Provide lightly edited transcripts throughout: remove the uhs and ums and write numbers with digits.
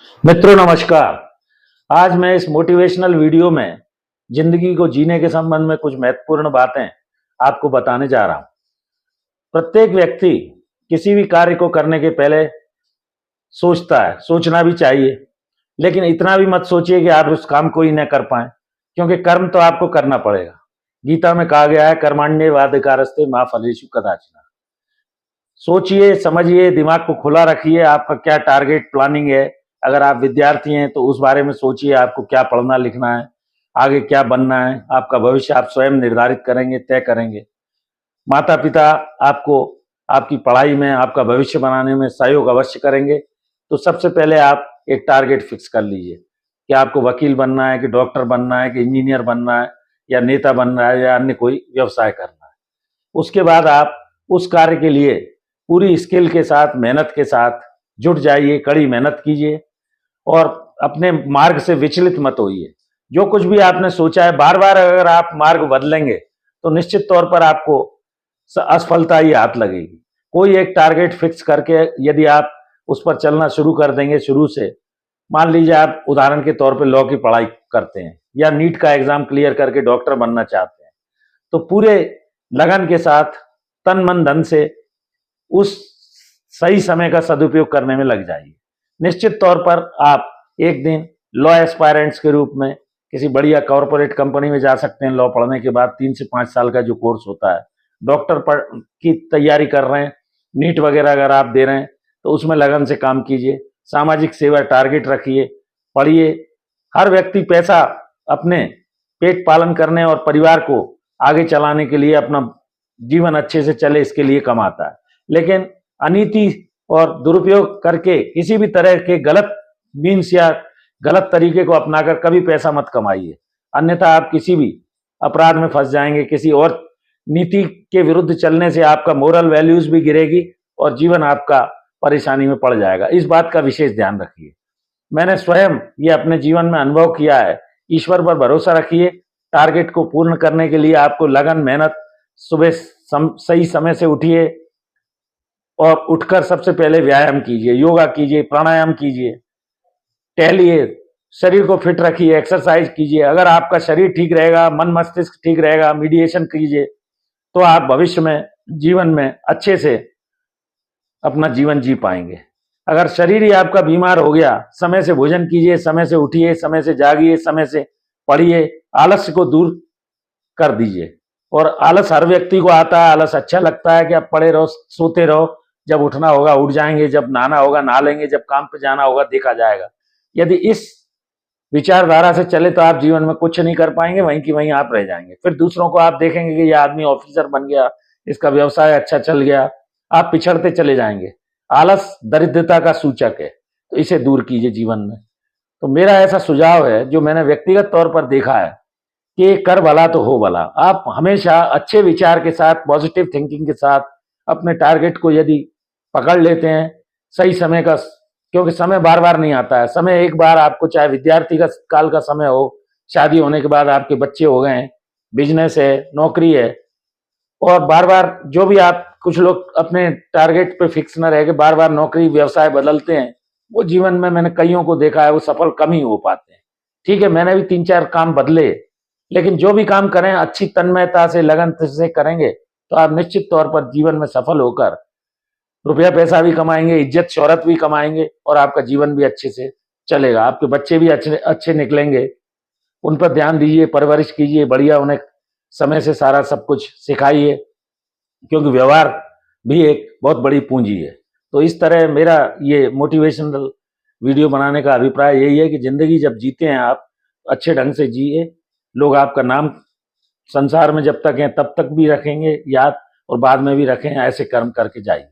मित्रों नमस्कार। आज मैं इस मोटिवेशनल वीडियो में जिंदगी को जीने के संबंध में कुछ महत्वपूर्ण बातें आपको बताने जा रहा हूं। प्रत्येक व्यक्ति किसी भी कार्य को करने के पहले सोचता है, सोचना भी चाहिए, लेकिन इतना भी मत सोचिए कि आप उस काम को ही न कर पाए, क्योंकि कर्म तो आपको करना पड़ेगा। गीता में कहा गया है, कर्मण्येवाधिकारस्ते मा फलेषु कदाचन। सोचिए, समझिए, दिमाग को खुला रखिए, आपका क्या टारगेट प्लानिंग है। अगर आप विद्यार्थी हैं तो उस बारे में सोचिए, आपको क्या पढ़ना लिखना है, आगे क्या बनना है। आपका भविष्य आप स्वयं निर्धारित करेंगे, तय करेंगे। माता पिता आपको आपकी पढ़ाई में, आपका भविष्य बनाने में सहयोग अवश्य करेंगे। तो सबसे पहले आप एक टारगेट फिक्स कर लीजिए कि आपको वकील बनना है, कि डॉक्टर बनना है, कि इंजीनियर बनना है, या नेता बनना है, या अन्य कोई व्यवसाय करना है। उसके बाद आप उस कार्य के लिए पूरी स्किल के साथ, मेहनत के साथ जुट जाइए, कड़ी मेहनत कीजिए और अपने मार्ग से विचलित मत होइए। जो कुछ भी आपने सोचा है, बार बार अगर आप मार्ग बदलेंगे तो निश्चित तौर पर आपको असफलता ही हाथ लगेगी। कोई एक टारगेट फिक्स करके यदि आप उस पर चलना शुरू कर देंगे शुरू से, मान लीजिए आप उदाहरण के तौर पर लॉ की पढ़ाई करते हैं या नीट का एग्जाम क्लियर करके डॉक्टर बनना चाहते हैं, तो पूरे लगन के साथ, तन मन धन से उस सही समय का सदुपयोग करने में लग जाइए। निश्चित तौर पर आप एक दिन लॉ एस्पायरेंट्स के रूप में किसी बढ़िया कॉरपोरेट कंपनी में जा सकते हैं। लॉ पढ़ने के बाद 3 से 5 साल का जो कोर्स होता है, डॉक्टर की तैयारी कर रहे हैं, नीट वगैरह अगर आप दे रहे हैं तो उसमें लगन से काम कीजिए। सामाजिक सेवा टारगेट रखिए, पढ़िए। हर व्यक्ति पैसा अपने पेट पालन करने और परिवार को आगे चलाने के लिए, अपना जीवन अच्छे से चले इसके लिए कमाता है, लेकिन अनीति और दुरुपयोग करके किसी भी तरह के गलत मीन्स या गलत तरीके को अपनाकर कभी पैसा मत कमाइए, अन्यथा आप किसी भी अपराध में फंस जाएंगे। किसी और नीति के विरुद्ध चलने से आपका मोरल वैल्यूज भी गिरेगी और जीवन आपका परेशानी में पड़ जाएगा। इस बात का विशेष ध्यान रखिए। मैंने स्वयं ये अपने जीवन में अनुभव किया है। ईश्वर पर भरोसा रखिए। टारगेट को पूर्ण करने के लिए आपको लगन, मेहनत, सुबह सही समय से उठिए और उठकर सबसे पहले व्यायाम कीजिए, योगा कीजिए, प्राणायाम कीजिए, टहलिए, शरीर को फिट रखिए, एक्सरसाइज कीजिए। अगर आपका शरीर ठीक रहेगा, मन मस्तिष्क ठीक रहेगा, मेडिटेशन कीजिए, तो आप भविष्य में जीवन में अच्छे से अपना जीवन जी पाएंगे। अगर शरीर ही आपका बीमार हो गया, समय से भोजन कीजिए, समय से उठिए, समय से जागिए, समय से पढ़िए, आलस्य को दूर कर दीजिए। और आलस हर व्यक्ति को आता है, आलस अच्छा लगता है कि आप पड़े रहो, सोते रहो। जब उठना होगा उठ जाएंगे, जब नहाना होगा नहा लेंगे, जब काम पे जाना होगा देखा जाएगा। यदि इस विचारधारा से चले तो आप जीवन में कुछ नहीं कर पाएंगे, वहीं की वहीं आप रह जाएंगे। फिर दूसरों को आप देखेंगे कि यह आदमी ऑफिसर बन गया, इसका व्यवसाय अच्छा चल गया, आप पिछड़ते चले जाएंगे। आलस दरिद्रता का सूचक है, तो इसे दूर कीजिए जीवन में। तो मेरा ऐसा सुझाव है जो मैंने व्यक्तिगत तौर पर देखा है कि कर भला तो हो भला। आप हमेशा अच्छे विचार के साथ, पॉजिटिव थिंकिंग के साथ अपने टारगेट को यदि पकड़ लेते हैं सही समय का, क्योंकि समय बार बार नहीं आता है। समय एक बार आपको, चाहे विद्यार्थी का काल का समय हो, शादी होने के बाद आपके बच्चे हो गए हैं, बिजनेस है, नौकरी है, और बार बार जो भी आप, कुछ लोग अपने टारगेट पे फिक्स न रह के बार बार नौकरी व्यवसाय बदलते हैं, वो जीवन में मैंने कईयों को देखा है वो सफल कम ही हो पाते हैं। ठीक है, मैंने भी 3-4 काम बदले, लेकिन जो भी काम करें अच्छी तन्मयता से, लगन से करेंगे तो आप निश्चित तौर पर जीवन में सफल होकर रुपया पैसा भी कमाएंगे, इज्जत शोहरत भी कमाएंगे और आपका जीवन भी अच्छे से चलेगा। आपके बच्चे भी अच्छे अच्छे निकलेंगे। उन पर ध्यान दीजिए, परवरिश कीजिए, बढ़िया उन्हें समय से सारा सब कुछ सिखाइए, क्योंकि व्यवहार भी एक बहुत बड़ी पूंजी है। तो इस तरह मेरा ये मोटिवेशनल वीडियो बनाने का अभिप्राय यही है कि जिंदगी जब जीते हैं आप, अच्छे ढंग से जिए। लोग आपका नाम संसार में जब तक हैं तब तक भी रखेंगे याद, और बाद में भी रखें। ऐसे कर्म करके जाइए।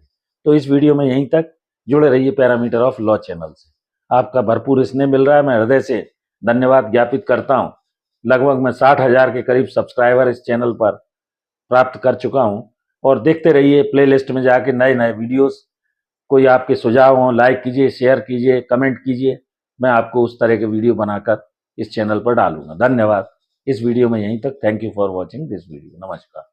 तो इस वीडियो में यहीं तक। जुड़े रहिए पैरामीटर ऑफ लॉ चैनल से। आपका भरपूर स्नेह मिल रहा है, मैं हृदय से धन्यवाद ज्ञापित करता हूं। लगभग मैं 60,000 के करीब सब्सक्राइबर इस चैनल पर प्राप्त कर चुका हूं, और देखते रहिए प्लेलिस्ट में जाके नए नए वीडियोस। कोई आपके सुझाव हों, लाइक कीजिए, शेयर कीजिए, कमेंट कीजिए। मैं आपको उस तरह के वीडियो बनाकर इस चैनल पर डालूंगा। धन्यवाद। इस वीडियो में यहीं तक। Thank you for watching this video. नमस्कार।